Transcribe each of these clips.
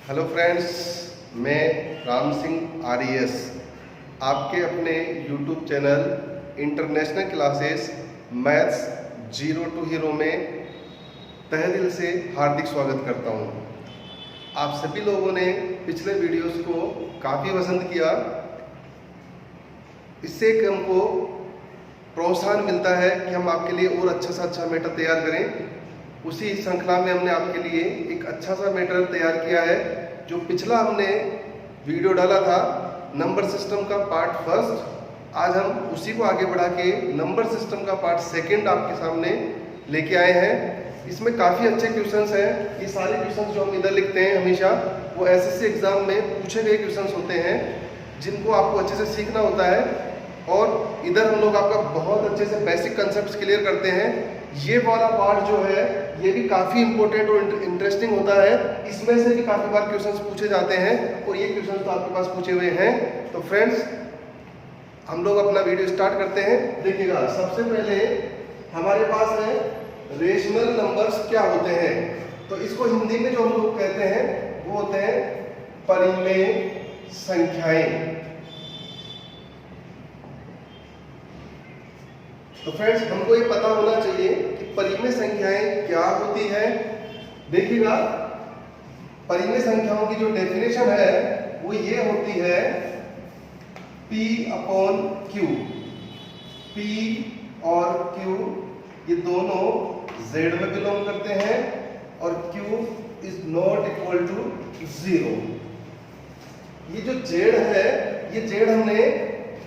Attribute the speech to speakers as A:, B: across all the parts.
A: Hello friends, मैं Ram Singh RES आपके अपने YouTube channel international classes maths zero to hero में तहे दिल से हार्दिक स्वागत करता हूं। आप सभी लोगों ने पिछले वीडियोस को काफ़ी पसंद किया। इससे हमको प्रोत्साहन मिलता है कि हम आपके लिए और अच्छा से अच्छा मैटर तैयार करें। उसी श्रृंखला में हमने आपके लिए एक अच्छा सा मैटर तैयार किया है। जो पिछला हमने वीडियो डाला था नंबर सिस्टम का पार्ट फर्स्ट, आज हम उसी को आगे बढ़ा के नंबर सिस्टम का पार्ट सेकंड आपके सामने लेके आए हैं। इसमें काफ़ी अच्छे क्वेश्चंस हैं। ये सारे क्वेश्चंस जो हम इधर लिखते हैं हमेशा वो एसएससी एग्ज़ाम में पूछे गए क्वेश्चंस होते हैं, जिनको आपको अच्छे से सीखना होता है। और इधर हम लोग आपका बहुत अच्छे से बेसिक कंसेप्ट क्लियर करते हैं। ये वाला पार्ट जो है ये भी काफ़ी इंपॉर्टेंट और इंटरेस्टिंग होता है। इसमें से भी काफ़ी बार क्वेश्चंस पूछे जाते हैं और ये क्वेश्चंस तो आपके पास पूछे हुए हैं। तो फ्रेंड्स, हम लोग अपना वीडियो स्टार्ट करते हैं। देखिएगा, सबसे पहले हमारे पास है रेशनल नंबर्स क्या होते हैं। तो इसको हिंदी में जो हम लोग कहते हैं वो होते हैं परिमेय संख्याएं। तो फ्रेंड्स, हमको ये पता होना चाहिए कि परिमेय संख्याएं क्या होती है। देखिएगा, परिमेय संख्याओं की जो डेफिनेशन है वो ये होती है P अपॉन Q। P और Q ये दोनों Z में बिलोंग करते हैं और Q is not equal to 0। ये जो Z है ये Z हमने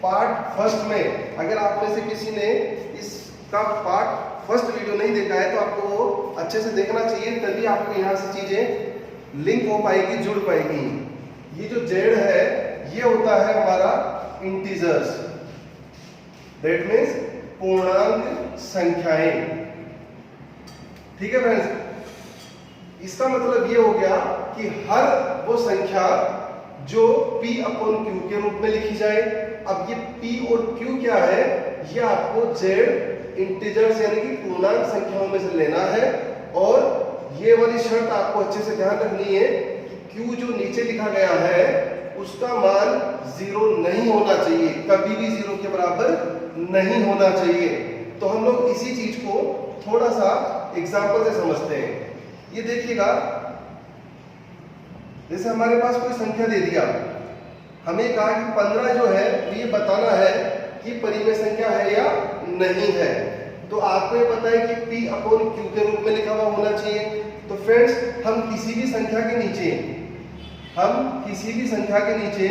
A: पार्ट फर्स्ट में, अगर आप में से किसी ने इसका पार्ट फर्स्ट वीडियो नहीं देखा है तो आपको वो अच्छे से देखना चाहिए, तभी आपको यहाँ से चीजें लिंक हो पाएगी, जुड़ पाएगी। ये जो Z है ये होता है हमारा इंटीजर्स, दैट मीन्स पूर्णांक संख्याएं। ठीक है फ्रेंड्स, इसका मतलब ये हो गया कि हर वो संख्या जो P अपॉन Q के रूप में लिखी जाए। अब ये P और Q क्या है, ये आपको Z इंटीजर्स यानी कि पूर्णांक संख्याओं में से लेना है। और ये वाली शर्त आपको अच्छे से ध्यान रखनी है कि Q जो नीचे लिखा गया है उसका मान 0 नहीं होना चाहिए, कभी भी 0 के बराबर नहीं होना चाहिए। तो हम लोग इसी चीज को थोड़ा सा एग्जांपल से समझते हैं। ये देखिएगा, जैसे हमारे पास कोई संख्या दे दिया, हमें कहा कि 15 जो है ये बताना है कि परिमेय संख्या है या नहीं है। तो आपको ये पता है कि P अपॉन Q के रूप में लिखा हुआ होना चाहिए। तो फ्रेंड्स, हम किसी भी संख्या के नीचे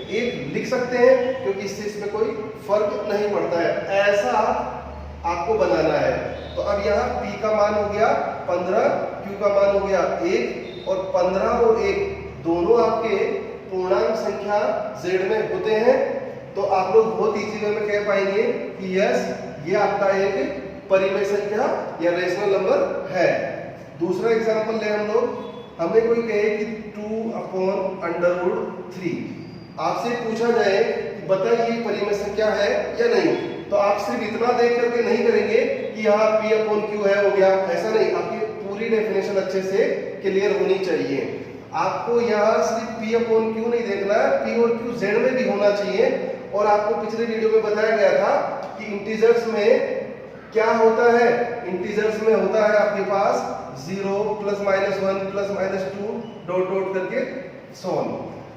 A: एक लिख सकते हैं, क्योंकि इससे इसमें कोई फर्क नहीं पड़ता है। ऐसा आपको बनाना है। तो अब यहाँ P का मान हो गया 15, Q का मान हो गया 1, और 15 और 1 दोनों आपके पूर्णांक संख्या Z में होते हैं। तो आप लोग बहुत इजी वे में कह पाएंगे कि यस, ये आपका एक परिमेय संख्या या रेशनल नंबर है। दूसरा एग्जांपल ले हम लोग, हमें कोई कहे कि 2 अपॉन √3, आपसे पूछा जाए कि बताइए परिमेय संख्या है या नहीं। तो आप सिर्फ इतना देख करके नहीं करेंगे कि यहाँ P अपॉन Q है हो गया, ऐसा नहीं। आपकी पूरी डेफिनेशन अच्छे से क्लियर होनी चाहिए। आपको यहाँ सिर्फ P अपॉन Q नहीं देखना है, P और Q Z में भी होना चाहिए। और आपको पिछले वीडियो में बताया गया था कि इंटीजर्स में क्या होता है। इंटीजर्स में होता है आपके पास 0 +-1 +-2 डॉट डॉट करके सो ऑन।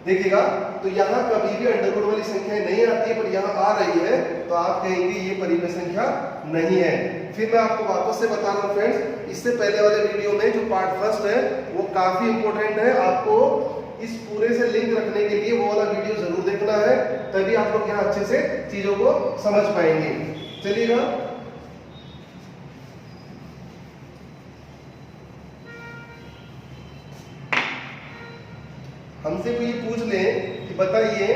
A: देखिएगा, तो यहाँ कभी भी अंडरवुड वाली संख्याएं नहीं आती है, पर यहाँ आ रही है तो आप कहेंगे ये परिमेय संख्या नहीं है। फिर मैं आपको वापस से बता रहा हूँ फ्रेंड्स, इससे पहले वाले वीडियो में जो पार्ट फर्स्ट है वो काफी इंपॉर्टेंट है। आपको इस पूरे से लिंक रखने के लिए वो वाला वीडियो जरूर देखना है, तभी आप लोग यहाँ अच्छे से चीजों को समझ पाएंगे। चलिएगा, हमसे कोई पूछ ले कि बताइए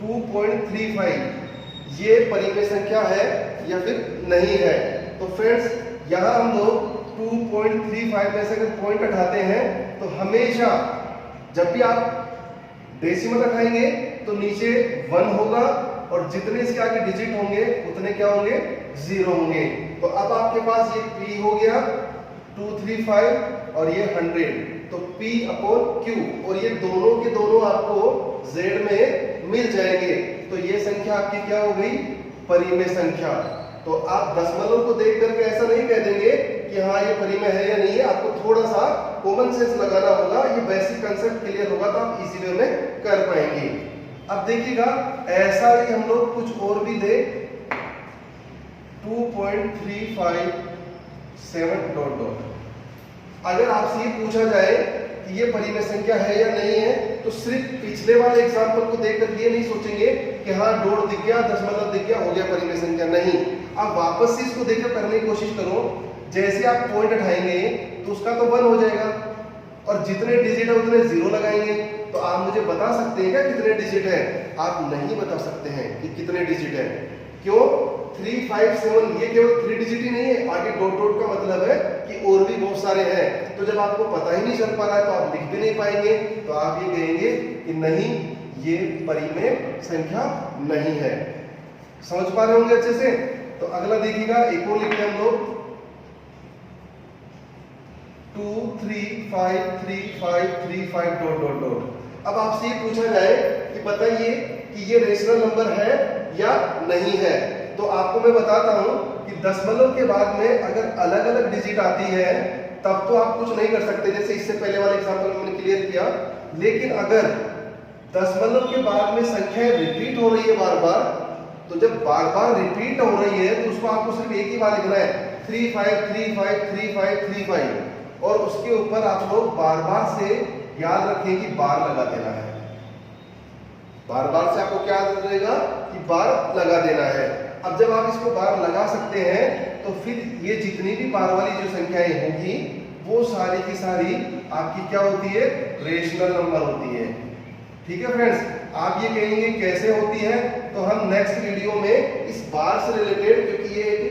A: 2.35 ये परिमेय संख्या है या फिर नहीं है। तो फ्रेंड्स, यहाँ हम लोग 2.35 में से अगर पॉइंट हटाते हैं तो हमेशा जब भी आप डेसिमल रखाएंगे तो नीचे 1 होगा, और जितने इसके आगे डिजिट होंगे उतने क्या होंगे, 0 होंगे। तो अब आपके पास ये P हो गया, 235 और ये 100, तो P अपॉन Q, और ये दोनों के दोनों आपको Z में मिल जाएंगे। तो ये संख्या आपकी क्या हो गई? परिमेय संख्या। तो आप दशमलव को देख करके ऐसा नहीं कह देंगे कि हाँ ये परिमेय है या नहीं है, आपको थोड़ा सा कॉमन सेंस लगाना होगा। ये बेसिक कंसेप्ट क्लियर होगा तो आप इजी वे में कर पाएंगे। अब देखिएगा, ऐसा ही हम लोग कुछ और भी दे, 2.357 ... अगर आपसे ये पूछा जाए कि ये परिमेय संख्या है या नहीं है, तो सिर्फ पिछले वाले एग्जाम्पल को देखकर ये नहीं सोचेंगे कि हाँ डॉट दिख गया, दशमलव दिख गया, हो गया परिमेय संख्या। नहीं, आप वापस से इसको देखकर करने की कोशिश करो। जैसे आप पॉइंट उठाएंगे तो उसका तो 1 हो जाएगा, और जितने डिजिट है उतने 0 लगाएंगे। तो आप मुझे बता सकते हैं क्या कितने डिजिट है? आप नहीं बता सकते हैं कि कितने डिजिट है। क्यों? 357 ये केवल 3 डिजिट ही नहीं है, आगे डॉट डॉट का मतलब है कि और भी बहुत सारे हैं। तो जब आपको पता ही नहीं चल पा रहा है तो आप लिख भी नहीं पाएंगे, तो आप ये कहेंगे कि नहीं, ये परिमेय संख्या नहीं है। समझ पा रहे होंगे अच्छे से? तो अगला देखिएगा, एक और लिखते हैं हम लोग, 2353535 ... अब आपसे ये पूछा जाए कि बताइए कि ये रेशनल नंबर है या नहीं है, तो आपको मैं बताता हूं कि दशमलव के बाद में अगर अलग अलग डिजिट आती है तब तो आप कुछ नहीं कर सकते, जैसे इससे पहले वाले एग्जांपल में मैंने क्लियर किया। लेकिन अगर दशमलव के बाद में संख्या रिपीट हो रही है बार बार, तो जब बार बार रिपीट हो रही है तो उसको आपको सिर्फ एक ही बार लिखना है, 35353535, और उसके ऊपर आप लोग बार बार से याद रखें कि बार लगा देना है। बार बार से आपको क्या याद रहेगा कि बार लगा देना है। अब जब आप इसको बार लगा सकते हैं तो फिर ये जितनी भी बार वाली जो संख्याएं होगी वो सारी की सारी आपकी क्या होती है? रेशनल नंबर होती है। ठीक है फ्रेंड्स, आप ये कहेंगे कैसे होती है, तो हम नेक्स्ट वीडियो में इस बार से रिलेटेड, क्योंकि ये एक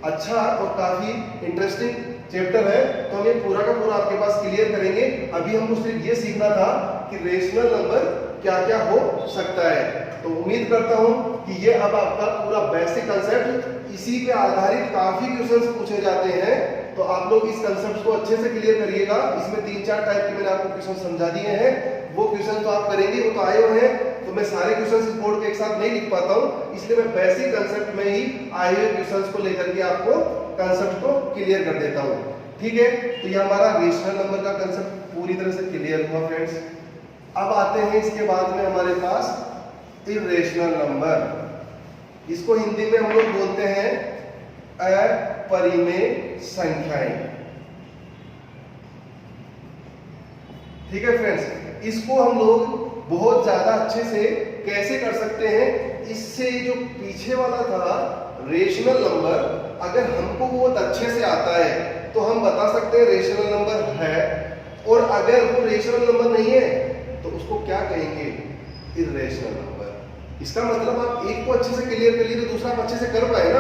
A: अच्छा और काफी इंटरेस्टिंग चैप्टर है, तो हम ये पूरा का पूरा आपके पास क्लियर करेंगे। अभी हमको सिर्फ ये सीखना था कि रेशनल नंबर क्या क्या हो सकता है। तो उम्मीद करता हूं कि ये अब आपका पूरा बेसिक कंसेप्ट, इसी पे आधारित काफी क्वेश्चंस पूछे जाते हैं, तो आप लोग इस कंसेप्ट को अच्छे से क्लियर करिएगा। इसमें 3-4 टाइप के मैंने आपको क्वेश्चन समझा दिए हैं, वो क्वेश्चन तो आप करेंगे, वो तो आए हुए हैं। तो मैं सारे क्वेश्चन इस बोर्ड के एक साथ नहीं लिख पाता हूं, इसलिए मैं बेसिक कंसेप्ट में ही आए हुए क्वेश्चंस को लेकर के आपको कंसेप्ट को क्लियर कर देता हूं। ठीक है, तो ये हमारा रेशनल नंबर का कंसेप्ट पूरी तरह से क्लियर हुआ फ्रेंड्स। अब आते हैं इसके बाद में हमारे पास इर्रेशनल नंबर। इसको हिंदी में हम लोग बोलते हैं अपरिमेय संख्याएं। ठीक है फ्रेंड्स, इसको हम लोग बहुत ज्यादा अच्छे से कैसे कर सकते हैं, इससे जो पीछे वाला था रेशनल नंबर, अगर हमको बहुत अच्छे से आता है तो हम बता सकते हैं रेशनल नंबर है, और अगर वो रेशनल नंबर नहीं है तो उसको क्या कहेंगे? Irrational number. इसका मतलब आप एक को अच्छे से क्लियर कर लिए तो दूसरा आप अच्छे से कर पाए ना।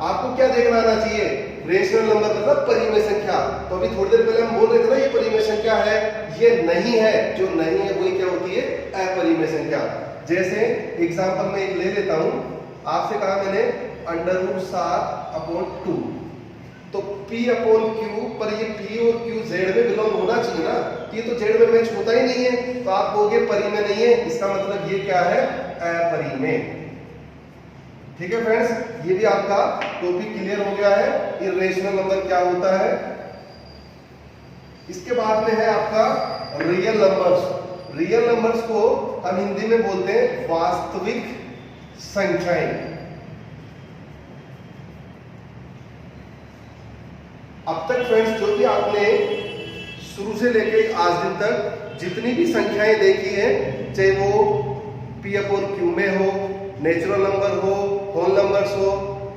A: आपको क्या देखना आना चाहिए? रेशनल नंबर मतलब परिमेय संख्या। तो अभी थोड़ी देर पहले हम बोल रहे थे ना ये परिमेय संख्या है, ये नहीं है, जो नहीं है वही क्या होती है? अपरिमेय संख्या। जैसे एग्जांपल में एक ले लेता हूं, आपसे कहा मैंने √7/2, तो P अपॉन Q, पर ये P और Q Z में बिलोंग होना चाहिए ना, ये तो Z में मैच होता ही नहीं है, तो आप कहोगे परिमेय नहीं है, इसका मतलब ये क्या है? अपरिमेय। ठीक है फ्रेंड्स, ये भी आपका टॉपिक क्लियर हो गया है, इर्रेशनल नंबर क्या होता है। इसके बाद में है आपका रियल नंबर्स। रियल नंबर्स को हम हिंदी में बोलते हैं वास्तविक संख्याएं। अब तक फ्रेंड्स जो भी आपने शुरू से लेकर आज दिन तक जितनी भी संख्याएं देखी हैं, चाहे वो P अपॉन Q में हो, नेचुरल नंबर हो, होल नंबर्स हो,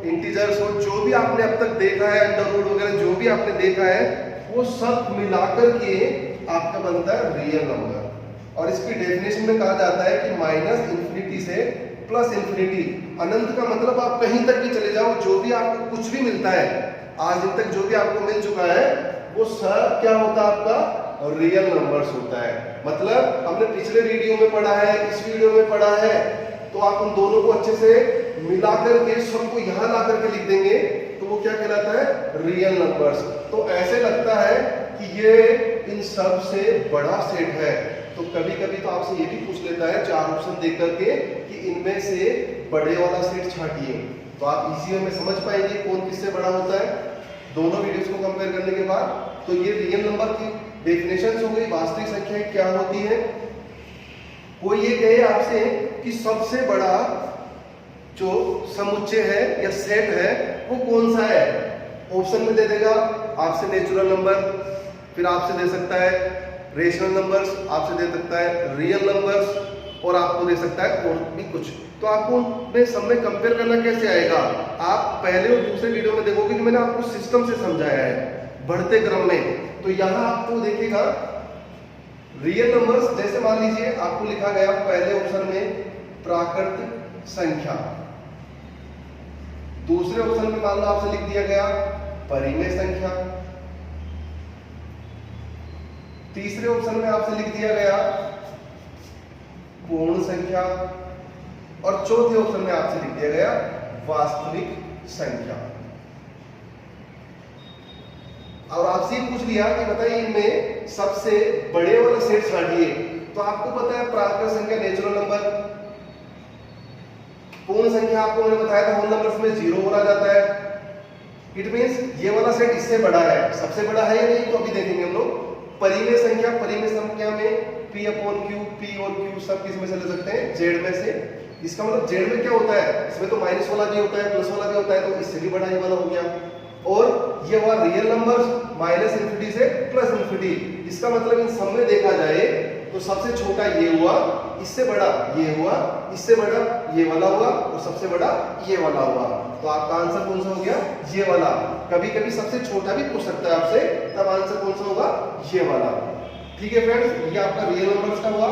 A: इंटीजर्स हो, जो भी आपने अब तक देखा है, अंडर रूट वगैरह जो भी आपने देखा है, वो सब मिलाकर के आपका बनता है रियल नंबर। और इसकी डेफिनेशन में कहा जाता है कि -∞ से +∞। अनंत का मतलब आप कहीं तक भी चले जाओ, जो भी आपको कुछ भी मिलता है आज दिन तक जो भी आपको मिल चुका है, वो सब क्या होता है? आपका रियल नंबर्स होता है। मतलब हमने पिछले वीडियो में पढ़ा है, इस वीडियो में पढ़ा है, तो आप उन दोनों को अच्छे से मिला करके सबको यहां ला करके लिख देंगे तो वो क्या कहलाता है, रियल नंबर्स। तो ऐसे लगता है कि ये इन सब से बड़ा सेट है। तो कभी कभी तो आपसे ये भी पूछ लेता है 4 ऑप्शन देख करके कि इनमें से बड़े वाला सेट छांटिए, तो आप इसी वे में समझ पाएंगे कौन किससे बड़ा होता है दोनों वीडियोस को कंपेयर करने के बाद। तो ये रियल नंबर की डेफिनेशन हो गई, वास्तविक संख्याएं क्या होती है। कोई ये कहे आपसे कि सबसे बड़ा जो समुच्चय है या सेट है वो कौन सा है, ऑप्शन में दे देगा आपसे नेचुरल नंबर, फिर आपसे दे सकता है रेशनल नंबर्स, आपसे दे सकता है रियल नंबर्स, और आपको दे सकता है और भी कुछ। तो आपको में सब में कंपेयर करना कैसे आएगा, आप पहले और दूसरे वीडियो में देखोगे कि मैंने आपको सिस्टम से समझाया है बढ़ते क्रम में। तो यहां आपको देखिएगा रियल नंबर्स, जैसे मान लीजिए आपको लिखा गया पहले ऑप्शन में प्राकृत संख्या, दूसरे ऑप्शन में मान लो आपसे लिख दिया गया परिमेय संख्या, तीसरे ऑप्शन में आपसे लिख दिया गया पूर्ण संख्या, और चौथे ऑप्शन में आपसे लिख दिया गया वास्तविक संख्या। और आपसे पूछ लिया कि बताइए इनमें सबसे बड़े वाला सेट छांटिए, तो आपको पता है प्राकृत संख्या नेचुरल नंबर, पूर्ण संख्या आपको मैंने बताया था होल नंबर्स में 0 हो जाता है। इट मींस ये वाला सेट इससे बड़ा है, सबसे बड़ा है या नहीं, तो अभी देखेंगे हम लोग। परिमेय संख्या, परिमेय संख्या में P अपॉन Q, P और Q सब किस में से ले सकते हैं, Z में से। इसका मतलब Z में क्या होता है, इसमें तो माइनस वाला भी होता है प्लस वाला भी होता है, तो इससे भी बड़ा ये वाला हो गया। और ये हुआ रियल नंबर्स माइनस इन्फिनिटी से प्लस इन्फिनिटी, इसका मतलब इन सब में देखा जाए तो सबसे छोटा ये हुआ, इससे बड़ा ये हुआ, इससे बड़ा ये वाला हुआ, और सबसे बड़ा ये वाला हुआ। तो आपका आंसर कौन सा हो गया, ये वाला। कभी कभी सबसे छोटा भी पूछ सकता है आपसे, तब आंसर कौन सा होगा, ये वाला। ठीक है फ्रेंड्स, ये आपका रियल नंबर्स का हुआ।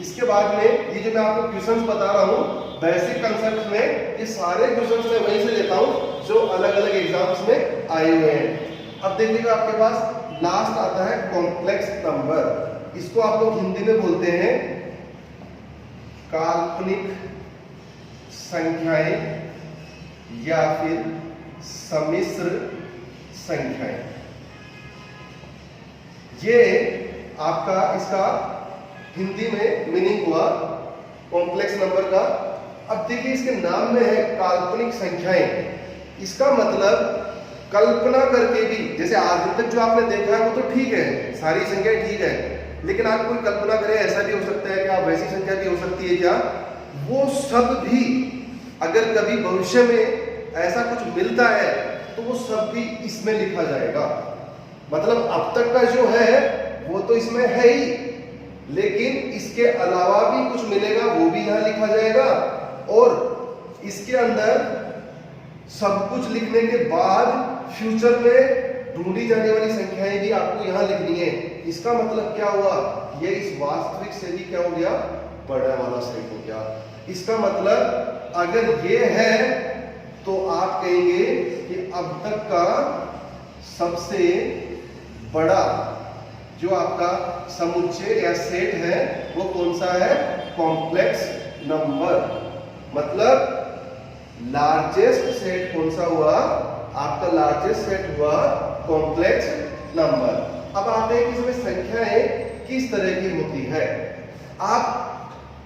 A: इसके बाद में ये जो मैं आपको क्वेश्चंस बता रहा हूँ बेसिक कंसेप्ट में, ये सारे क्वेश्चंस मैं वहीं से लेता हूँ जो अलग अलग एग्जाम्स में आए हुए हैं। अब देखिएगा आपके पास लास्ट आता है कॉम्प्लेक्स नंबर, इसको आप लोग हिंदी में बोलते हैं काल्पनिक संख्याएं या फिर सम्मिश्र संख्याएं। ये आपका इसका हिंदी में मीनिंग हुआ कॉम्प्लेक्स नंबर का। अब देखिए इसके नाम में है काल्पनिक संख्याएं, इसका मतलब कल्पना करके भी, जैसे आज तक जो आपने देखा है वो तो ठीक है, सारी संख्याएं ठीक है, लेकिन आप कोई कल्पना करें ऐसा भी हो सकता है कि आप वैसी संख्या भी हो सकती है क्या, वो सब भी अगर कभी भविष्य में ऐसा कुछ मिलता है तो वो सब भी इसमें लिखा जाएगा। मतलब अब तक का जो है वो तो इसमें है ही, लेकिन इसके अलावा भी कुछ मिलेगा वो भी यहां लिखा जाएगा, और इसके अंदर सब कुछ लिखने के बाद फ्यूचर में ढूंढी जाने वाली संख्याएं भी आपको यहां लिखनी है। इसका मतलब क्या हुआ, ये इस वास्तविक से भी क्या हो गया, बड़ा वाला सेट हो गया। इसका मतलब अगर ये है तो आप कहेंगे कि अब तक का सबसे बड़ा जो आपका समुच्चय या सेट है वो कौन सा है, कॉम्प्लेक्स नंबर। मतलब लार्जेस्ट सेट कौन सा हुआ, आपका लार्जेस्ट सेट हुआ कॉम्प्लेक्स नंबर। अब आते हैं कि इसमें संख्याएं किस तरह की होती है।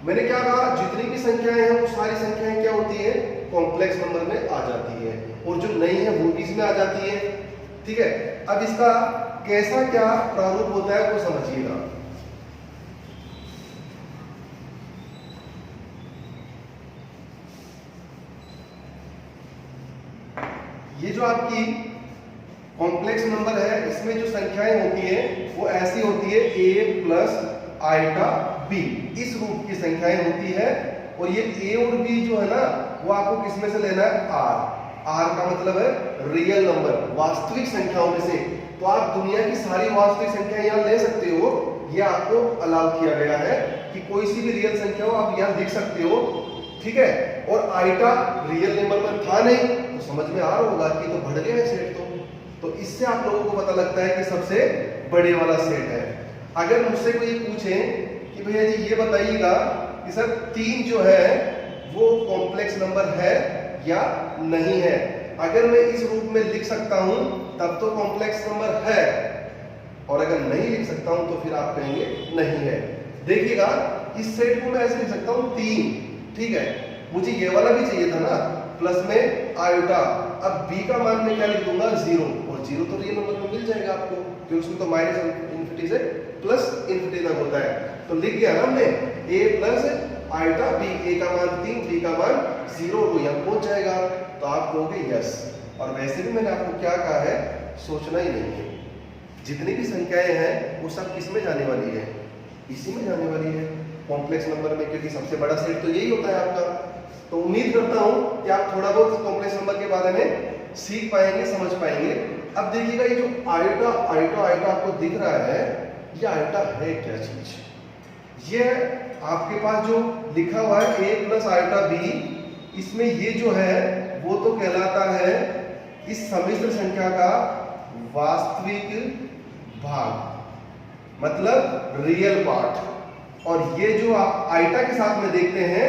A: मैंने क्या कहा, जितनी भी संख्याएं हैं वो सारी संख्याएं क्या होती है, कॉम्प्लेक्स नंबर में आ जाती है, और जो नहीं है वो भी इसमें आ जाती है। ठीक है, अब इसका कैसा क्या प्रारूप होता है वो समझिएगा। ये जो आपकी कॉम्प्लेक्स नंबर है इसमें जो संख्याएं होती है वो ऐसी होती है a प्लस आइटा b, इस रूप की संख्याएं होती है। और ये a और b जो है ना वो आपको किसमें से लेना है, r का मतलब है रियल नंबर, वास्तविक संख्याओं में से। तो आप दुनिया की सारी वास्तविक संख्याएं यहाँ ले सकते हो, ये आपको अलाउ किया गया है कि कोई सी भी रियल संख्या हो आप यहाँ लिख सकते हो। ठीक है, और आइटा रियल नंबर में था नहीं तो समझ में आ रहा होगा कि तो बढ़ गया है सेट। तो इससे आप लोगों को पता लगता है कि सबसे बड़े वाला सेट है। अगर मुझसे कोई पूछे कि भैया जी ये बताइएगा कि सर 3 जो है वो कॉम्प्लेक्स नंबर है या नहीं है। अगर मैं इस रूप में लिख सकता हूं तब तो कॉम्प्लेक्स नंबर है, और अगर नहीं लिख सकता हूं तो फिर आप कहेंगे नहीं है। देखिएगा इस सेट को मैं ऐसे लिख सकता हूं 3, ठीक है, मुझे ये वाला भी चाहिए था ना, प्लस में आयोटा। अब b का मान मैं क्या लिख दूंगा 0, और 0 तो रियल नंबर में मिल जाएगा आपको, क्योंकि उसमें तो माइनस इन्फिनिटी से प्लस इन्फिनिटी तक होता है। तो लिख दिया ना हमने a plus iota b, a का मान 3, b का मान 0, वो यहाँ पहुंच जाएगा। तो आप कहोगे यस। और वैसे भी मैंने आपको क्या कहा है, सोचना ही नहीं है, जितनी भी संख्याएं हैं वो सब किस में जाने वाली है, इसी में जाने वाली है, कॉम्प्लेक्स नंबर में, क्योंकि सबसे बड़ा सेट तो यही होता है आपका। तो उम्मीद करता हूं कि आप थोड़ा बहुत कॉम्प्लेक्स नंबर के बारे में सीख पाएंगे, समझ पाएंगे। अब देखिएगा ये जो आयोटा आयोटा आयोटा आपको दिख रहा है, ये आयोटा है क्या चीज? ये आपके पास जो लिखा हुआ है a प्लस आयोटा b, इसमें ये जो है वो तो कहलाता है इस सम्मिश्र संख्या का वास्तविक भाग, मतलब रियल पार्ट। और ये जो आप आइटा के साथ में देखते हैं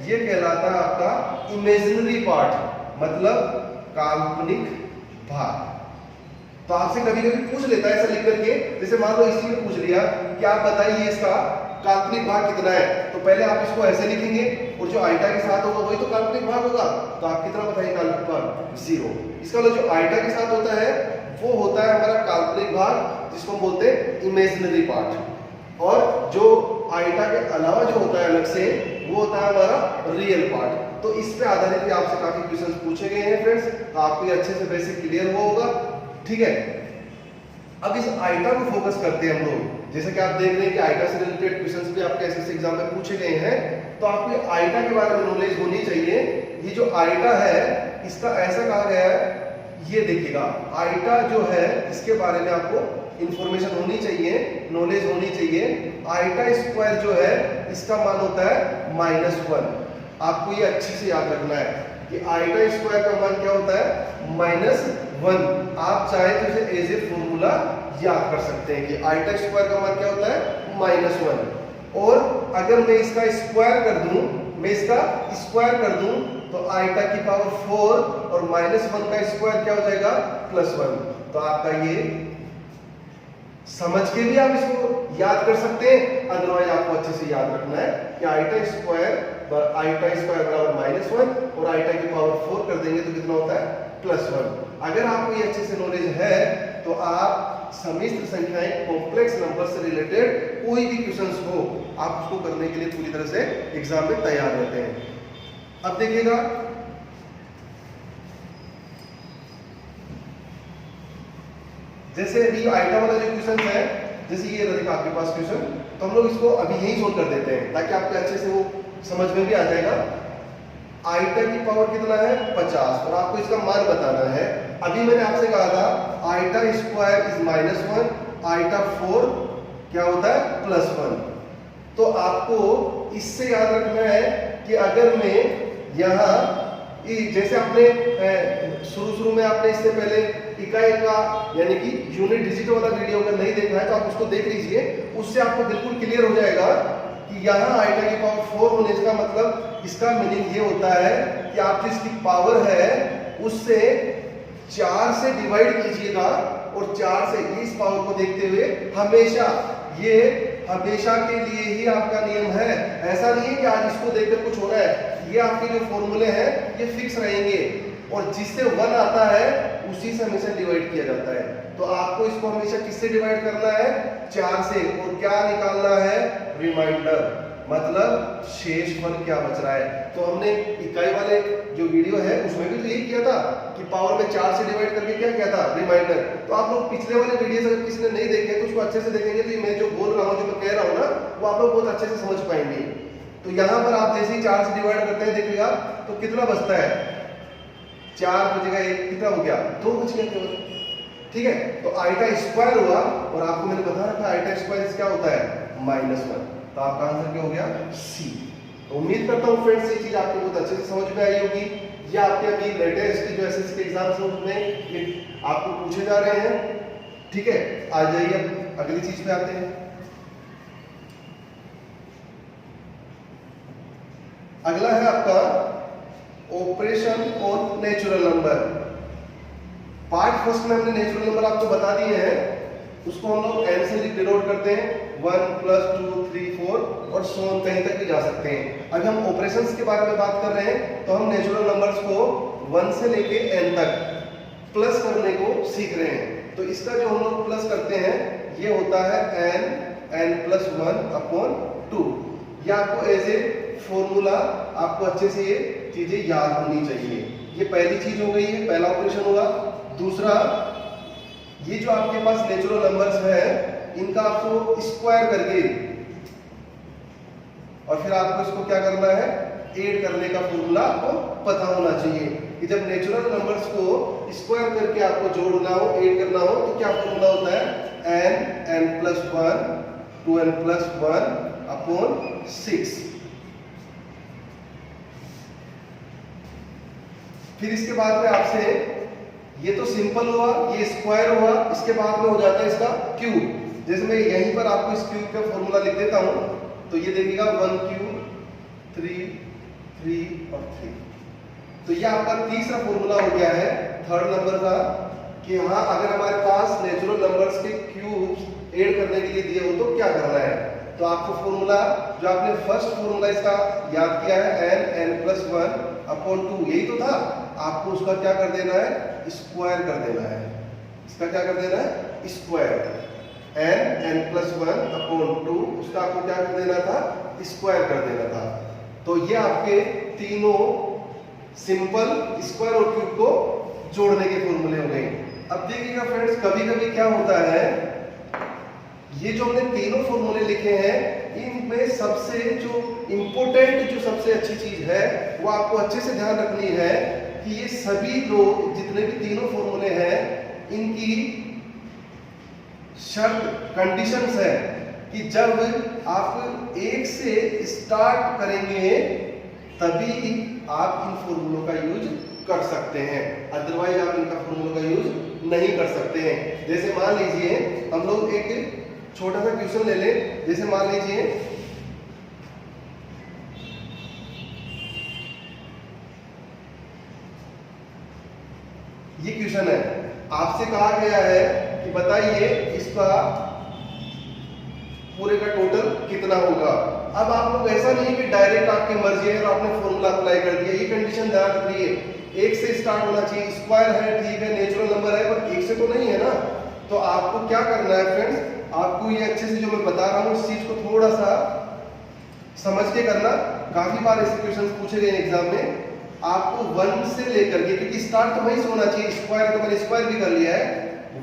A: ये कहलाता है आपका इमेजिनरी पार्ट, मतलब काल्पनिक भाग। तो आपसे कभी कभी पूछ लेता है ऐसा लिख करके, जैसे मान लो इसी में पूछ लिया कि आप बताइए इसका काल्पनिक भाग कितना है, तो पहले आप इसको ऐसे लिखेंगे और जो आइटा के साथ होगा वही तो काल्पनिक भाग होगा। तो आप कितना बताइए काल्पनिक भाग? 0। इसका मतलब जो आइटा के साथ होता है वो होता है हमारा काल्पनिक भाग, जिसको हम बोलते हैं इमेजिनरी पार्ट। और जो आइटा के अलावा जो होता है अलग से, वो होता है हमारा रियल पार्ट। तो इस पे आधारित भी आपसे काफी क्वेश्चंस पूछे गए हैं फ्रेंड्स, तो आपको ये अच्छे से बेसिक क्लियर हुआ होगा, ठीक है। अब इस आइटा को फोकस करते हैं हम लोग। जैसे कि आप देख रहे हैं कि आइटा से रिलेटेड क्वेश्चंस भी आपके एसएससी एग्जाम में पूछे गए हैं, तो आपको आइटा के बारे में नॉलेज होनी चाहिए। ये जो आइटा है इसका ऐसा कहा गया है, ये देखिएगा आइटा जो है इसके बारे में आपको इंफॉर्मेशन होनी चाहिए, नॉलेज होनी चाहिए। आइटा स्क्वायर जो है इसका मान होता है -1। आपको ये अच्छे से याद रखना है कि आइटा स्क्वायर का मान क्या होता है, -1। आप चाहे तो इसे एज ए फॉर्मूला याद कर सकते हैं कि आइटा स्क्वायर का मान क्या होता है, -1। और अगर मैं इसका स्क्वायर कर दूं, मैं इसका स्क्वायर कर दूं तो आइटा की पावर 4 और -1 का स्क्वायर क्या हो जाएगा, +1। तो आपका ये समझ के भी आप इसको याद कर सकते हैं, अदरवाइज आपको अच्छे से याद रखना है कि आइटा स्क्वायर बराबर -1 और आइटा की पावर 4 कर देंगे तो कितना होता है, +1। अगर आपको ये अच्छे से नॉलेज है तो आप सम्मिश्र संख्याएं, कॉम्प्लेक्स नंबर से रिलेटेड कोई भी क्वेश्चंस हो, आप उसको करने के लिए पूरी तरह से एग्जाम में तैयार रहते हैं। अब देखिएगा जैसे अभी आइटा वाला जो क्वेश्चन है, जैसे ये देखा आपके पास क्वेश्चन, तो हम लोग इसको अभी यही सोल्व कर देते हैं ताकि आपको अच्छे से वो समझ में भी आ जाएगा। आइटा की पावर कितना है, 50, और आपको इसका मान बताना है। अभी मैंने आपसे कहा था आइटा स्क्वायर इज -1, आइटा 4 क्या होता है, +1। तो आपको इससे याद रखना है कि अगर मैं यहाँ जैसे आपने शुरू में आपने इससे पहले इकाई का यानी कि यूनिट डिजिट वाला वीडियो अगर नहीं देखा है तो आप उसको देख लीजिए, उससे आपको बिल्कुल क्लियर हो जाएगा कि यहाँ आइटा की पावर 4 होने का मतलब इसका मीनिंग ये होता है कि आप जिसकी पावर है उससे 4 से डिवाइड कीजिएगा, और 4 से इस पावर को देखते हुए हमेशा, ये हमेशा के लिए ही आपका नियम है। ऐसा नहीं है कि आज इसको देखकर कुछ हो रहा है, ये आपके जो फॉर्मूले हैं ये फिक्स रहेंगे, और जिससे 1 आता है उसी से हमेशा डिवाइड किया जाता है। तो आपको इसको हमेशा किससे डिवाइड करना है, 4 से, और क्या निकालना है, रिमाइंडर, मतलब शेषफल क्या बच रहा है। तो हमने इकाई वाले जो वीडियो है उसमें भी तो यही किया था कि पावर में 4 से डिवाइड करके क्या किया था, रिमाइंडर। तो आप लोग पिछले वाले वीडियो अगर किसी ने नहीं देखे तो उसको अच्छे से देखेंगे तो मैं जो बोल रहा हूँ, जो मैं कह रहा हूँ ना, वो आप लोग बहुत अच्छे से समझ पाएंगे। तो यहाँ पर आप जैसे ही 4 से डिवाइड करते हैं देखिएगा तो कितना बचता है, 4 बचेगा, 1 कितना हो गया, 2 बच गया केवल, ठीक है। तो आइटा स्क्वायर हुआ, और आपको मैंने बता रखा आइटा स्क्वायर क्या होता है, -1। तो आपका आंसर क्या हो गया, सी। तो उम्मीद करता हूँ फ्रेंड्स ये चीज आपको बहुत अच्छे से समझ में आई होगी। ये आपके अभी लेटेस्ट जो एसएससी के एग्जाम्स हैं उसमें ये आपको पूछे जा रहे हैं, ठीक है। आ जाइए अब अगली चीज पे आते हैं। अगला है आपका operation on natural number. Part first में हमने नेचुरल नंबर आपको बता दिए हैं, उसको हम लोग n से डिनोट करते हैं, 1 + 2 3 4 और सो ऑन कहीं तक भी जा सकते हैं। अभी हम ऑपरेशंस के बारे में बात कर रहे हैं, तो हम नेचुरल नंबर्स को 1 से लेके n तक प्लस करने को सीख रहे हैं। तो इसका जो हम लोग प्लस करते हैं ये होता है n+1/2। ये आपको एज ए फॉर्मूला आपको अच्छे से ये चीजें याद होनी चाहिए। ये पहली चीज हो गई है, पहला ऑपरेशन होगा। दूसरा, ये जो आपके पास नेचुरल नंबर्स है इनका आपको स्क्वायर करके और फिर आपको इसको क्या करना है, ऐड करने का फॉर्मूला आपको पता होना चाहिए कि जब नेचुरल नंबर्स को स्क्वायर करके आपको जोड़ना हो, ऐड करना हो, तो क्या फॉर्मूला होता है, n+1 2n+1/6। फिर इसके बाद में आपसे, ये तो सिंपल हुआ, ये स्क्वायर हुआ, इसके बाद में हो जाता है इसका क्यूब। जैसे मैं यहीं पर आपको इस क्यूब का फॉर्मूला लिख देता हूं, तो ये देखिएगा 1 क्यूब 3 3 और 3। तो ये आपका तीसरा फॉर्मूला हो गया है थर्ड नंबर का, कि हाँ अगर हमारे पास नेचुरल नंबर्स के क्यूब्स ऐड करने के लिए दिए हो तो क्या करना है। तो आपको फॉर्मूला जो आपने फर्स्ट फॉर्मूला इसका याद किया है n+1/2, यही तो था, आपको उसका क्या कर देना है, स्क्वायर कर देना है। इसका क्या कर देना है, स्क्वायर। n+1/2 उसका आपको क्या कर देना था, स्क्वायर कर देना था। तो ये आपके तीनों सिंपल स्क्वायर और क्यूब को जोड़ने के फॉर्मूले हो गए। अब देखिएगा फ्रेंड्स, कभी कभी क्या होता है, ये जो हमने तीनों फॉर्मूले लिखे हैं इनमें सबसे जो इंपॉर्टेंट, जो सबसे अच्छी चीज है वो आपको अच्छे से ध्यान रखनी है कि ये सभी लोग जितने भी तीनों फॉर्मूले हैं इनकी शर्त, कंडीशंस है कि जब आप एक से स्टार्ट करेंगे तभी आप इन फॉर्मूलों का यूज कर सकते हैं, अदरवाइज आप इनका फॉर्मूलों का यूज नहीं कर सकते हैं। जैसे मान लीजिए हम लोग एक छोटा सा क्वेश्चन ले लें, जैसे मान लीजिए ये क्वेश्चन है, आपसे कहा गया है कि बताइए इसका पूरे का टोटल कितना होगा। अब आप लोग ऐसा नहीं कि डायरेक्ट आपकी मर्जी है और आपने फॉर्मूला अप्लाई कर दिया, ये कंडीशन ध्यान रखिए, एक से स्टार्ट होना चाहिए, स्क्वायर है ठीक है, नेचुरल नंबर है पर एक से तो नहीं है ना। तो आपको क्या करना है फ्रेंड्स, आपको ये अच्छे से जो मैं बता रहा हूँ इस चीज को थोड़ा सा समझ के करना। काफी बार ऐसे क्वेश्चन पूछे गए एग्जाम में, आपको 1 से लेकर के, क्योंकि स्टार्ट तो वहीं से होना चाहिए, स्क्वायर तो मैंने स्क्वायर भी कर लिया है,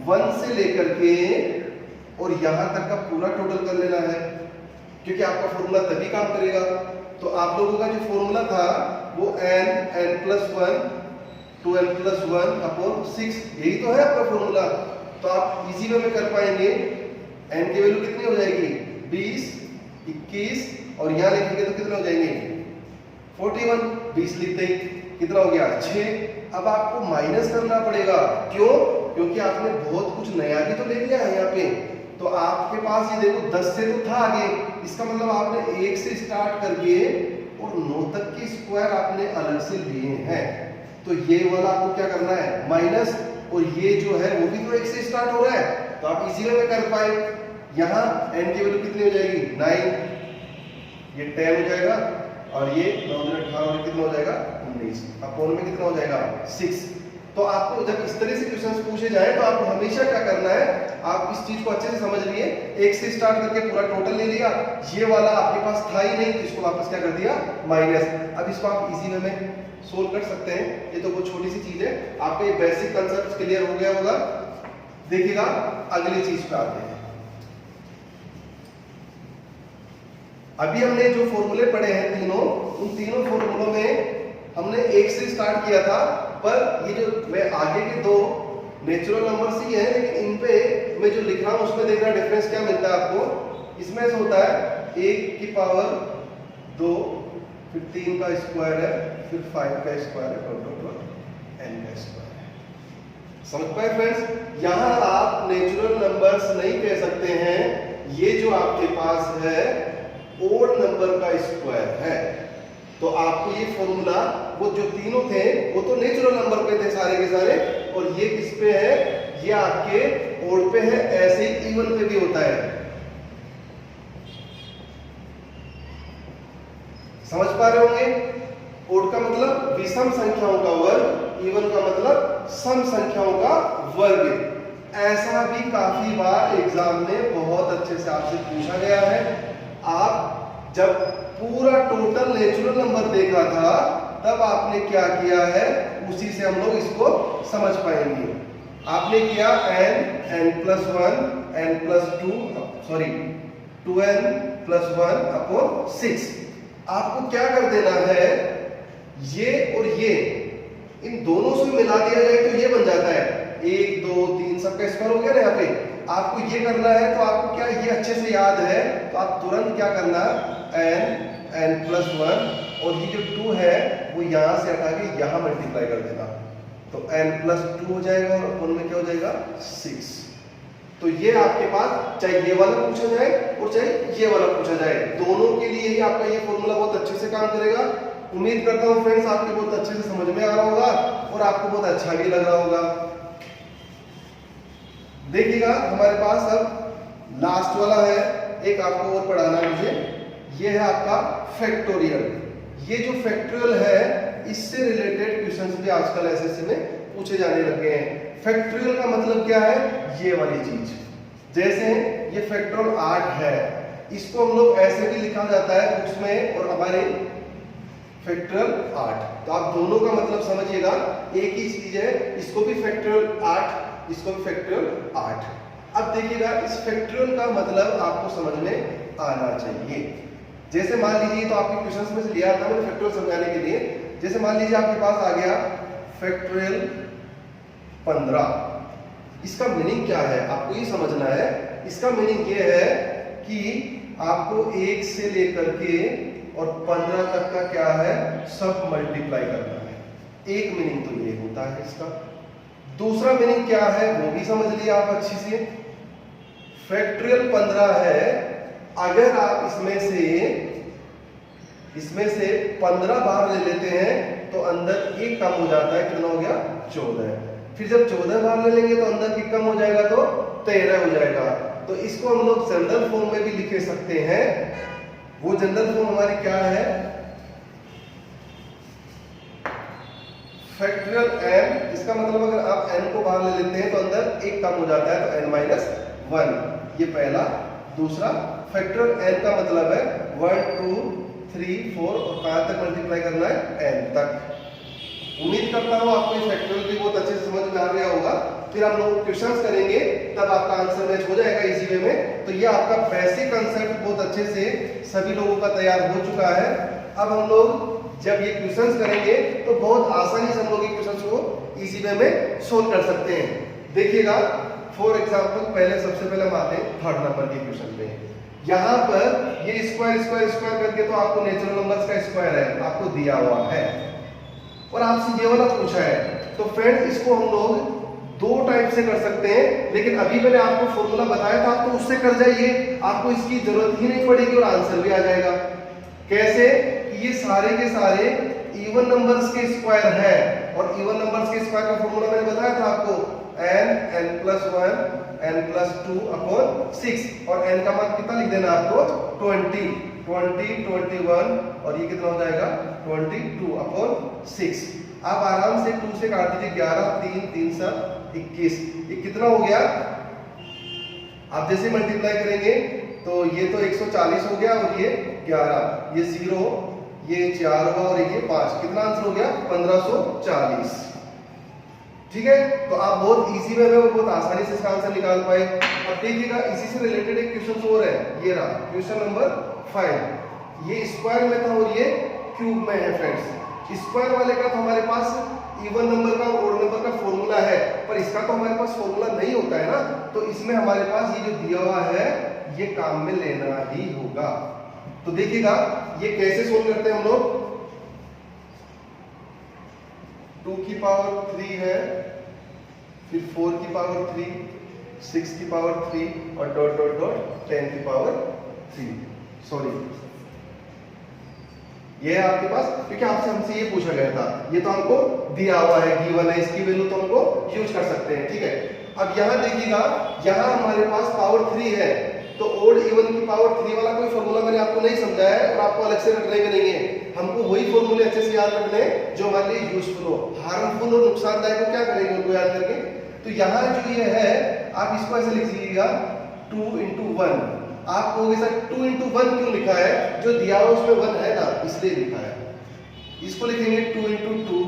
A: 1 से लेकर के और यहां तक का पूरा टोटल कर लेना है, क्योंकि आपका फॉर्मूला तभी काम करेगा। तो आप लोगों का जो फॉर्मूला था वो n+1 2n+1/6, यही तो है आपका फॉर्मूला। तो आप इजी वे में कर पाएंगे। n की वैल्यू कितनी हो जाएगी, 20 21 और यहां लिखेंगे तो कितने हो जाएंगे, 41। 20 लिखते ही कितना हो गया, 6। अब आपको माइनस करना पड़ेगा, क्यों, क्योंकि आपने बहुत कुछ नया भी तो ले लिया है यहाँ पे। तो आपके पास ये देखो 10 से तो था आगे, इसका मतलब आपने 1 से स्टार्ट करके और 9 तक के स्क्वायर आपने अलग से लिए हैं। तो ये वाला आपको क्या करना है, माइनस, और ये जो है वो भी तो 1 से स्टार्ट हो रहा है, तो आप इजी वे में कर पाए। यहाँ n की वैल्यू कितनी हो जाएगी, 9, ये 10 हो जाएगा और ये 9 × 18 कितना हो जाएगा, 19, अपोन में कितना हो जाएगा, 6। तो आपको जब इस तरह से क्वेश्चंस पूछे जाए तो आपको हमेशा क्या करना है, आप इस चीज को अच्छे से समझ लिए, 1 से स्टार्ट करके पूरा टोटल ले लिया, ये वाला आपके पास था ही नहीं तो इसको वापस क्या कर दिया, माइनस। अब इसको आप इजी वे में सोल्व कर सकते हैं। ये तो बहुत छोटी सी चीज है, आपके ये बेसिक कंसेप्ट क्लियर हो गया होगा। देखिएगा अगली चीज पे आते हैं। अभी हमने जो फॉर्मूले पढ़े हैं तीनों, उन तीनों फॉर्मूलों में हमने 1 से स्टार्ट किया था, पर ये जो मैं आगे के दो नेचुरल नंबर्स ही हैं, लेकिन इन पे मैं जो लिख रहा हूं उसमें देखना डिफरेंस क्या मिलता है आपको। इसमें से होता है 1 की पावर 2, फिर 3 का स्क्वायर है, फिर 5 का स्क्वायर है, टोटल n का स्क्वायर है। समझ पाए फ्रेंड्स, यहां आप नेचुरल नंबर्स नहीं कह सकते हैं, ये जो आपके पास है ओड नंबर का स्क्वायर है। तो आपको ये फॉर्मूला, वो जो तीनों थे वो तो नेचुरल नंबर पे थे सारे के सारे, और ये किस पे है, ये आपके ओड पे है, ऐसे ही इवन पे भी होता है। समझ पा रहे होंगे? ओड का मतलब विषम संख्याओं का वर्ग, इवन का मतलब सम संख्याओं का वर्ग। ऐसा भी काफी बार एग्जाम में बहुत अच्छे से आपसे पूछा गया है। आप जब पूरा टोटल नेचुरल नंबर देखा था तब आपने क्या किया है, उसी से हम लोग इसको समझ पाएंगे। आपने किया n+1 n+2 सॉरी 2n+1/6। आपको क्या कर देना है, ये और ये इन दोनों से मिला दिया जाए तो ये बन जाता है 1 2 3 सबका स्क्वायर हो गया ना। यहाँ पे आपको ये करना है, तो आपको क्या ये अच्छे से याद है, तो आप तुरंत क्या करना, n+1 और ये जो 2 है वो यहाँ से हटा के यहाँ मल्टीप्लाई कर देना, तो n+2 हो जाएगा और अपन में क्या हो जाएगा 6। तो ये आपके पास चाहे ये वाला पूछा जाए और चाहे ये वाला पूछा जाए, दोनों के लिए ही आपका ये फॉर्मूला बहुत अच्छे से काम करेगा। उम्मीद करता हूँ फ्रेंड्स आपके बहुत अच्छे से समझ में आ रहा होगा और आपको बहुत अच्छा भी लग रहा होगा। देखिएगा हमारे पास अब लास्ट वाला है, एक आपको और पढ़ाना है मुझे, ये है आपका फैक्टोरियल। ये जो फैक्टोरियल है इससे रिलेटेड क्वेश्चंस भी आजकल एसएससी में पूछे जाने लग गए हैं। फैक्टोरियल का मतलब क्या है, ये वाली चीज, जैसे ये फैक्टोरियल 8 है, इसको हम लोग ऐसे भी लिखा जाता है बुक्स में, और हमारे फैक्टोरियल 8। तो आप दोनों का मतलब समझिएगा, एक ही चीज है, इसको भी फैक्टोरियल 8, इसको भी फैक्टोरियल 8। अब देखिएगा इस फैक्टोरियल का मतलब आपको समझ में आना चाहिए। जैसे मान लीजिए, तो आपके क्वेश्चंस में से लिया था मैंने फैक्टोरियल समझाने के लिए। जैसे मान लीजिए आपके पास आ गया फैक्टोरियल 15, इसका मीनिंग क्या है आपको ये समझना है। इसका मीनिंग ये है कि आपको 1 से लेकर के और 15 तक का क्या है, सब मल्टीप्लाई करना है। एक मीनिंग तो ये होता है इसका। दूसरा मीनिंग क्या है वो भी समझ लिया आप अच्छी से। फैक्टोरियल 15 है, अगर आप इसमें से 15 बाहर ले लेते हैं तो अंदर 1 कम हो जाता है, कितना हो गया 14। फिर जब 14 बाहर ले लेंगे तो अंदर 1 कम हो जाएगा तो 13 हो जाएगा। तो इसको हम लोग जनरल फॉर्म में भी लिख सकते हैं। वो जनरल फॉर्म हमारी क्या है, फैक्टोरियल n। इसका मतलब अगर आप n को बाहर ले लेते हैं तो अंदर 1 कम हो जाता है, तो n-1। ये पहला। दूसरा, फैक्टोरियल n का मतलब है 1 2 3 4 और कहां तक मल्टीप्लाई करना है, n तक। उम्मीद करता हूं आपको ये फैक्टोरियल भी बहुत अच्छे से समझ में आ गया होगा। फिर हम लोग क्वेश्चंस करेंगे तब आपका आंसर मैच हो जाएगा इजी वे में। तो ये आपका बेसिक कांसेप्ट बहुत अच्छे से सभी लोगों का तैयार हो चुका है। अब हम लोग जब ये क्वेश्चंस करेंगे तो बहुत आसानी से हम लोग ये क्वेश्चंस को इजी वे में सोल्व कर सकते हैं। देखिएगा फॉर एग्जांपल, पहले सबसे पहले हम आते हैं 3rd नंबर के क्वेश्चन पे। यहाँ पर ये स्क्वायर स्क्वायर स्क्वायर करके तो आपको नेचुरल नंबर्स का स्क्वायर है आपको दिया हुआ है, और आपसे ये वाला पूछा है। तो फ्रेंड्स इसको हम लोग 2 टाइप से कर सकते हैं, लेकिन अभी मैंने आपको फॉर्मूला बताया था, आप तो उससे कर जाइए, आपको इसकी जरूरत ही नहीं पड़ेगी और आंसर भी आ जाएगा। कैसे कि ये सारे के सारे इवन नंबर्स के स्क्वायर है, और इवन नंबर्स के स्क्वायर का फॉर्मूला मैंने बताया था आपको, n+1 n+2/6, और n का मान कितना लिख देना आपको 20 21, और ये कितना हो जाएगा 22/6। आप आराम से 2 से काट दीजिए, 11 3 3 7 21। ये कितना हो गया, आप जैसे मल्टीप्लाई करेंगे तो ये तो 140 हो गया, और ये 11, ये 0, ये 4 हुआ और ये 5। कितना आंसर हो गया 1540। ठीक है, तो आप बहुत इजी वे में बहुत आसानी से इसका आंसर निकाल पाए। अब देखिएगा इसी से रिलेटेड एक क्वेश्चन और है, ये रहा क्वेश्चन नंबर 5। ये स्क्वायर में था और ये क्यूब में है फ्रेंड्स। स्क्वायर वाले का तो हमारे पास इवन नंबर का और ओड नंबर का फॉर्मूला है, पर इसका तो हमारे पास फॉर्मूला नहीं होता है ना, तो इसमें हमारे पास ये जो दिया हुआ है ये काम में लेना ही होगा। तो देखिएगा ये कैसे सोल्व करते हैं हम लोग। 2 की पावर 3 है, फिर 4 की पावर 3, 6 की पावर 3 और डॉट डॉट डॉट 10 की पावर 3, सॉरी ये है आपके पास, क्योंकि आपसे हमसे ये पूछा गया था, ये तो हमको दिया हुआ है, गिवन है, इसकी वैल्यू तो हमको यूज कर सकते हैं, ठीक है। अब यहाँ देखिएगा, यहाँ हमारे पास पावर 3 है, तो ओड इवन की पावर 3 वाला कोई फॉर्मूला मैंने आपको नहीं समझाया है और आपको अलग से रटने के नहीं है। हमको वही फॉर्मूले अच्छे से याद रखने हैं जो हमारे लिए यूजफुल हो। हार्मफुल और नुकसानदायक को क्या करेंगे उनको याद करके। तो यहाँ जो ये है, आप इसको ऐसे लिख लीजिएगा 2 into 1। आप कहोगे सर 2 into 1 क्यों लिखा है, जो दिया हुआ उसमें 1 है ना, इसलिए लिखा है। इसको लिखेंगे 2 into 2,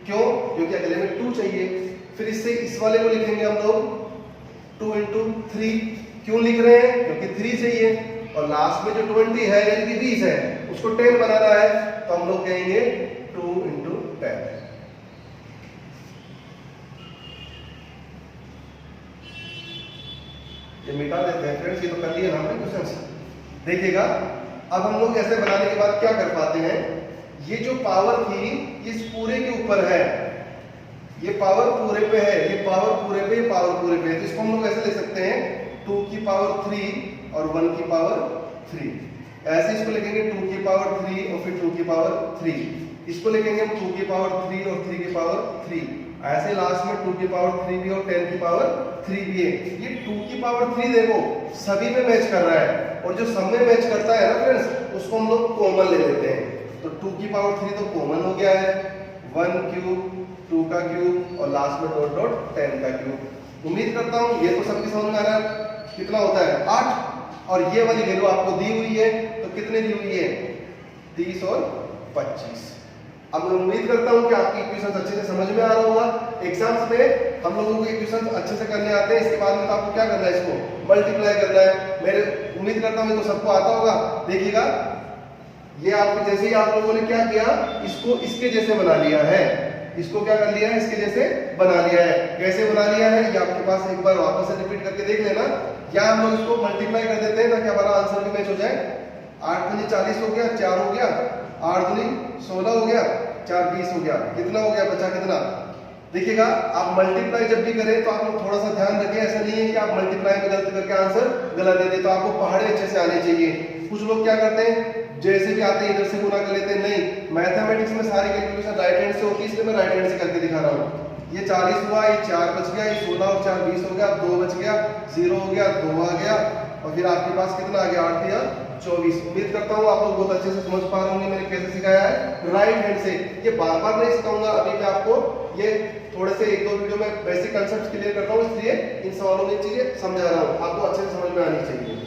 A: क्यों, क्योंकि अगले में 2 चाहिए। फिर इससे इस वाले को लिखेंगे हम लोग 2 into 3, क्यों लिख रहे हैं, क्योंकि 3 चाहिए। और लास्ट में जो 20 है यानी कि 20 है, उसको 10 बनाना है, तो हम लोग कहेंगे 2 into 10। ये मिटा देते हैं फ्रेंड्स, ये तो कर लिया ना हमने क्वेश्चन। देखिएगा अब हम लोग ऐसे बनाने के बाद क्या कर पाते हैं, ये जो पावर थी इस पूरे के ऊपर है, ये पावर पूरे पे है, ये पावर पूरे पे, ये पावर पूरे पे है, तो इसको हम लोग ऐसे लिख सकते हैं 2 की पावर 3 और 1 की पावर 3। ऐसे इसको लिखेंगे 2 की पावर 3 और फिर 2 की पावर 3। इसको लिखेंगे हम 2 की पावर 3 और 3 की पावर 3। ऐसे लास्ट में 2 की पावर 3 भी और 10 की पावर 3 भी है। ये 2 की पावर 3 देखो सभी में मैच कर रहा है, और जो सब में मैच करता है ना फ्रेंड्स, उसको हम लोग कॉमन ले लेते हैं। तो 2 की पावर 3 तो कॉमन हो गया है, 1 क्यूब, 2 का क्यूब और लास्ट में डॉट डॉट 10 का क्यूब। उम्मीद करता हूँ ये तो सबकी समझ में आ रहा है। कितना होता है 8, और ये वाली वैल्यू आपको दी हुई है, तो कितने दी हुई है 30 और 25। अब मैं उम्मीद करता हूं कि आपकी इक्वेशंस अच्छे से समझ में आ रहा होगा। एग्जाम्स में हम लोगों को इक्वेशंस अच्छे से करने आते हैं, इसके बाद में तो आपको क्या करना है, इसको मल्टीप्लाई करना है। मेरे उम्मीद करता हूं ये तो सबको आता होगा। देखिएगा ये आपके जैसे ही आप लोगों ने क्या किया, इसको इसके जैसे बना लिया है, इसको क्या कर लिया है, इसके जैसे बना लिया है। कैसे बना लिया है ये आपके पास एक बार वापस से रिपीट करके देख लेना, या हम लोग इसको मल्टीप्लाई कर देते हैं ताकि हमारा आंसर भी मैच हो जाए। 8 दूनी 40 हो गया, 4 हो गया, 8 दूनी 16 हो गया, 4 20 हो गया, कितना हो गया, बचा कितना। देखिएगा आप मल्टीप्लाई जब भी करें तो आप लोग थोड़ा सा ध्यान रखें, ऐसा नहीं है कि आप मल्टीप्लाई में गलत करके आंसर गलत दे दे, तो आपको पहाड़े अच्छे से आने चाहिए। कुछ लोग क्या करते हैं, जैसे भी आते हैं इधर से गुना कर लेते हैं। नहीं, मैथमेटिक्स में सारी कैलकुलेशन राइट हैंड से होती है, इसलिए मैं राइट हैंड से करके दिखा रहा हूँ। ये 40 हुआ, ये 4 बच गया, ये 16 और 4 20 हो गया, 2 बच गया, 0 हो गया, 2 आ गया, और फिर आपके पास कितना आ गया 8 या 24। उम्मीद करता हूँ आप लोग बहुत अच्छे से समझ पा रहे होंगे मैंने कैसे सिखाया है राइट हैंड से। ये बार बार नहीं सिखाऊंगा, अभी मैं आपको ये थोड़े से 1-2 वीडियो में बेसिक कंसेप्ट क्लियर करता हूँ, इसलिए इन सवालों में चीजें समझा रहा हूँ, आपको अच्छे से समझ में आनी चाहिए।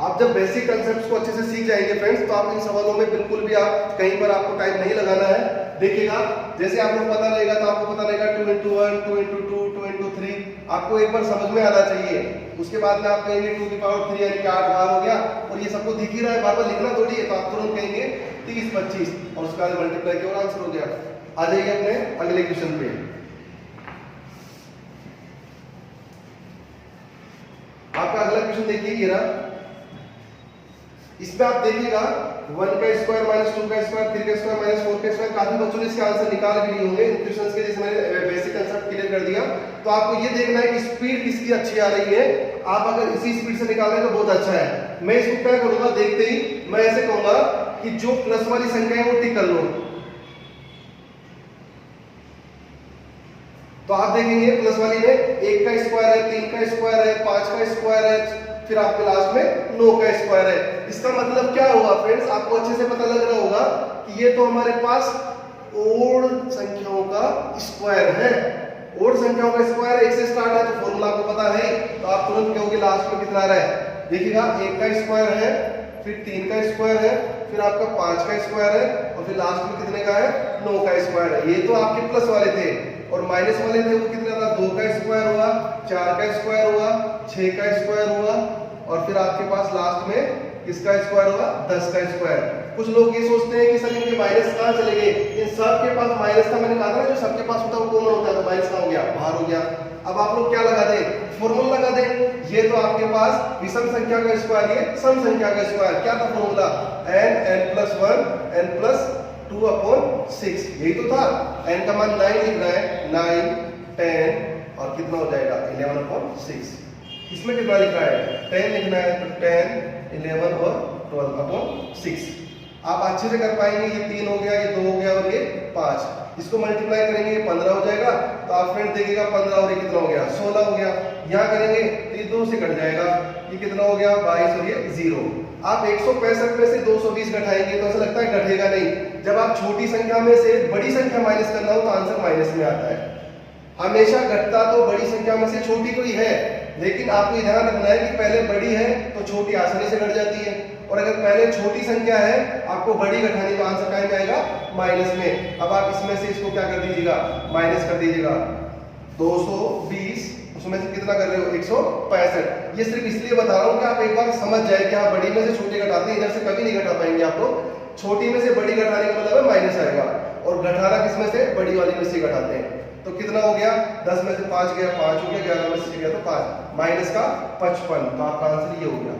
A: आप जब बेसिक कंसेप्ट्स को अच्छे से सीख जाएंगे फ्रेंड्स, तो आप इन सवालों में बिल्कुल भी आप कहीं पर आपको टाइम नहीं लगाना है। देखिएगा जैसे आपको पता रहेगा तो आपको पता रहेगा 2 into 1, 2 into 2, 2 into 3, आपको एक बार समझ में आना चाहिए। उसके बाद में आप कहेंगे 2 की पावर 3 यानी कि 8 बार हो गया, और ये सबको दिख ही रहा है, बार बार लिखना थोड़ी है, तो आप तुरंत कहेंगे 30 25 और उसका मल्टीप्लाई किया और आंसर हो गया। आ जाइए अपने अगले क्वेश्चन पे। आपका अगला क्वेश्चन देखिए ये रहा। इसमें आप देखिएगा 1 का स्क्वायर माइनस 2 का स्क्वायर, 3 का स्क्वायर माइनस 4 का स्क्वायर, काफी बच्चों ने इसके आंसर निकाल भी लिए होंगे क्वेश्चंस के, जैसे मैंने बेसिक कांसेप्ट क्लियर कर दिया। तो आपको ये देखना है कि स्पीड किसकी अच्छी आ रही है। आप अगर इसी स्पीड से निकाल रहे हैं तो बहुत अच्छा है। मैं इसको क्या करूंगा, देखते ही मैं ऐसे कहूंगा कि जो प्लस वाली संख्या है वो टिक कर लो। तो आप देखेंगे प्लस वाली में 1 का स्क्वायर है, 3 का स्क्वायर है, 5 का स्क्वायर है, फिर आपके लास्ट में 9 का स्क्वायर है। इसका मतलब क्या होगा फ्रेंड्स, आपको अच्छे से पता लग रहा होगा कि ये तो हमारे पास ओड संख्याओं का स्क्वायर है। ओड संख्याओं का स्क्वायर 1 से स्टार्ट है, तो फॉर्मूला आपको पता है, तो आप तुरंत कहोगे लास्ट में कितना आ रहा है। देखिएगा 1 का स्क्वायर है, फिर 3 का स्क्वायर है, फिर आपका 5 का स्क्वायर है, और फिर लास्ट में कितने का है 9 का स्क्वायर है। ये तो आपके प्लस वाले थे, और माइनस वाले थे वो कितना था, 2 का स्क्वायर हुआ, 4 का स्क्वायर हुआ, 6 का स्क्वायर हुआ, और फिर आपके पास लास्ट में किसका स्क्वायर हुआ 10 का स्क्वायर। कुछ लोग ये सोचते हैं कि सर इनके माइनस कहाँ चले गए, इन सब के पास माइनस था। मैंने कहा था जो सबके पास होता है वो कॉमन होता है, तो माइनस कहाँ हो गया, बाहर हो गया। अब आप लोग क्या लगा दें, फॉर्मूला लगा दें। ये तो आपके पास विषम संख्या का स्क्वायर, ये सम संख्या का स्क्वायर। क्या था फॉर्मूला, n+1 n+2 2/6 यही तो था। n का मान 9 लिख रहा है, 9 10 और कितना हो जाएगा 11/6। इसमें कितना लिखा है 10 लिखना है, तो 10 11 और 12/6। आप अच्छे से कर पाएंगे। ये 3 हो गया, ये 2 हो गया और ये 5। इसको मल्टीप्लाई करेंगे, ये 15 हो जाएगा। तो आप फ्रेंड देखिएगा 15 और ये कितना हो गया 16 हो गया। यहाँ करेंगे तो ये 2 से कट जाएगा, ये कितना हो गया 22 और ये 0। आप 165 में से 220 घटाएंगे तो ऐसा लगता है घटेगा नहीं। जब आप छोटी संख्या में से बड़ी संख्या माइनस करना हो तो आंसर माइनस में आता है। हमेशा घटता तो बड़ी संख्या में से छोटी कोई है, लेकिन आपको ये ध्यान रखना है कि पहले बड़ी है तो छोटी आसानी से घट जाती है, और अगर पहले छोटी संख्या है आपको बड़ी घटानी तो आंसर कहाँ में आएगा माइनस में। अब आप इसमें से इसको क्या कर दीजिएगा माइनस कर दीजिएगा। 220 उसमें से कितना कर रहे हो 165। ये सिर्फ इसलिए बता रहा हूँ कि आप एक बार समझ जाए कि आप बड़ी में से छोटी घटाते हैं, इधर से कभी नहीं घटा पाएंगे आप लोग। छोटी में से बड़ी घटाने का मतलब है माइनस आएगा, और घटाना किसमें से बड़ी वाली में से घटाते हैं। तो कितना हो गया 10 में से 5 गया 5 हो गया, 11 में से गया तो 5 माइनस का 55। तो आपका आंसर ये हो गया।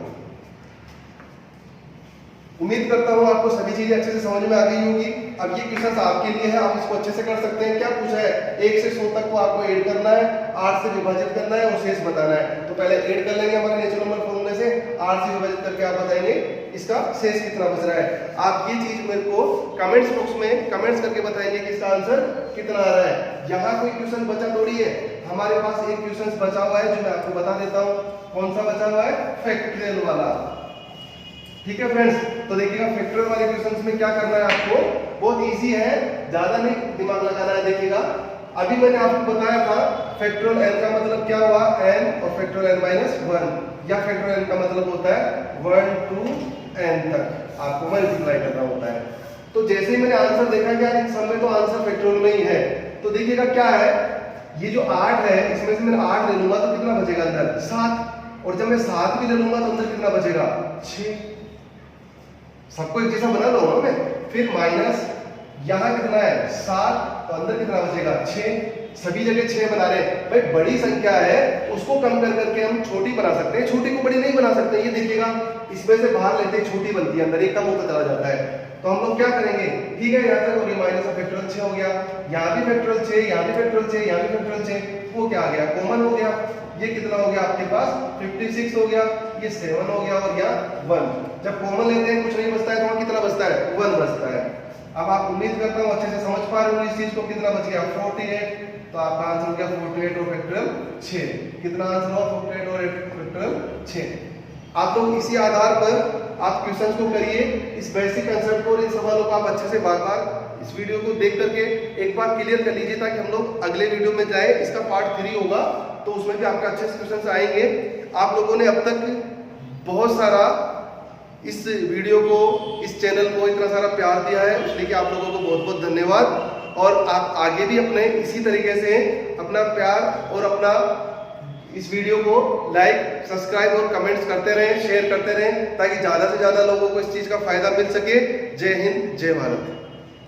A: उम्मीद करता हूँ आपको सभी चीजें अच्छे से समझ में आ गई होगी। अब ये क्वेश्चन आपके लिए है, आप इसको अच्छे से कर सकते हैं। क्या पूछा है 1 से 100 तक को आपको ऐड करना है, 8 से विभाजित करना है और शेष बताना है। तो पहले ऐड कर लेंगे हमारे नेचुरल नंबर फॉर्मूले से, 8 से विभाजित करके आप बताएंगे इसका शेष कितना बच रहा है। आप ये चीज मेरे को कमेंट्स बॉक्स में कमेंट्स करके बताएंगे कि इसका आंसर कितना आ रहा है। यहाँ कोई क्वेश्चन बचा थोड़ी है, हमारे पास एक क्वेश्चन बचा हुआ है जो मैं आपको बता देता हूँ। कौन सा बचा हुआ है फैक्टोरियल वाला। ठीक है फ्रेंड्स, तो देखिएगा फैक्टोरियल वाले क्वेश्चंस में क्या करना है आपको, बहुत इजी है, ज्यादा नहीं दिमाग लगाना है। देखिएगा अभी मैंने आपको बताया था फैक्टोरियल n का मतलब क्या हुआ n और फैक्टोरियल n-1, या फैक्टोरियल n का मतलब होता है 1 to n तक आपको मल्टीप्लाई करना होता है। तो जैसे ही मैंने आंसर देखा कि इन सब में तो आंसर फैक्टोरियल में ही है, तो देखिएगा क्या है, ये जो 8 है इसमें से मैंने 8 ले लूंगा तो कितना बचेगा अंदर 7, और जब मैं 7 भी ले लूंगा तो अंदर कितना बचेगा 6। सबको एक जैसा बना लो ना मैं, फिर माइनस यहाँ कितना है 7, तो अंदर कितना बचेगा 6। सभी जगह 6 बना रहे हैं भाई, बड़ी संख्या है उसको कम कर करके हम छोटी बना सकते हैं, छोटी को बड़ी नहीं बना सकते। ये देखिएगा इसमें से बाहर लेते हैं छोटी बनती है, अंदर एक कम होता चला जाता है। तो हम लोग क्या करेंगे, ठीक है यहाँ तक हो गया, माइनस का फैक्टोरियल 6 हो गया, यहाँ भी फैक्टोरियल 6, यहाँ भी फैक्टोरियल 6, यहाँ भी फैक्टोरियल 6, वो क्या आ गया कॉमन हो गया। ये कितना हो गया आपके पास 56 हो गया, ये 7 हो गया और यहाँ 1। जब कॉमन लेते हैं कुछ नहीं बचता है तो वहाँ कितना बचता है 1 बचता है। अब आप उम्मीद करता हूँ अच्छे से समझ पा रहे हो इस चीज को। कितना बच गया 48, तो आपका आंसर हो गया 48 और फैक्टोरियल 6। कितना आंसर हुआ 48 और फैक्टोरियल 6। आप लोग इसी आधार पर आप क्वेश्चंस को करिए, इस बेसिक कंसेप्ट को और इन सवालों को आप अच्छे से बार बार इस वीडियो को देख करके एक बार क्लियर कर लीजिए, ताकि हम लोग अगले वीडियो में जाए। इसका पार्ट 3 होगा तो उसमें भी आपके अच्छे से क्वेश्चंस आएंगे। आप लोगों ने अब तक बहुत सारा इस वीडियो को, इस चैनल को इतना सारा प्यार दिया है, उसके लिए आप लोगों को बहुत बहुत धन्यवाद। और आप आगे भी अपने इसी तरीके से अपना प्यार और अपना इस वीडियो को लाइक, सब्सक्राइब और कमेंट्स करते रहें, शेयर करते रहें, ताकि ज़्यादा से ज़्यादा लोगों को इस चीज़ का फायदा मिल सके। जय हिंद, जय भारत।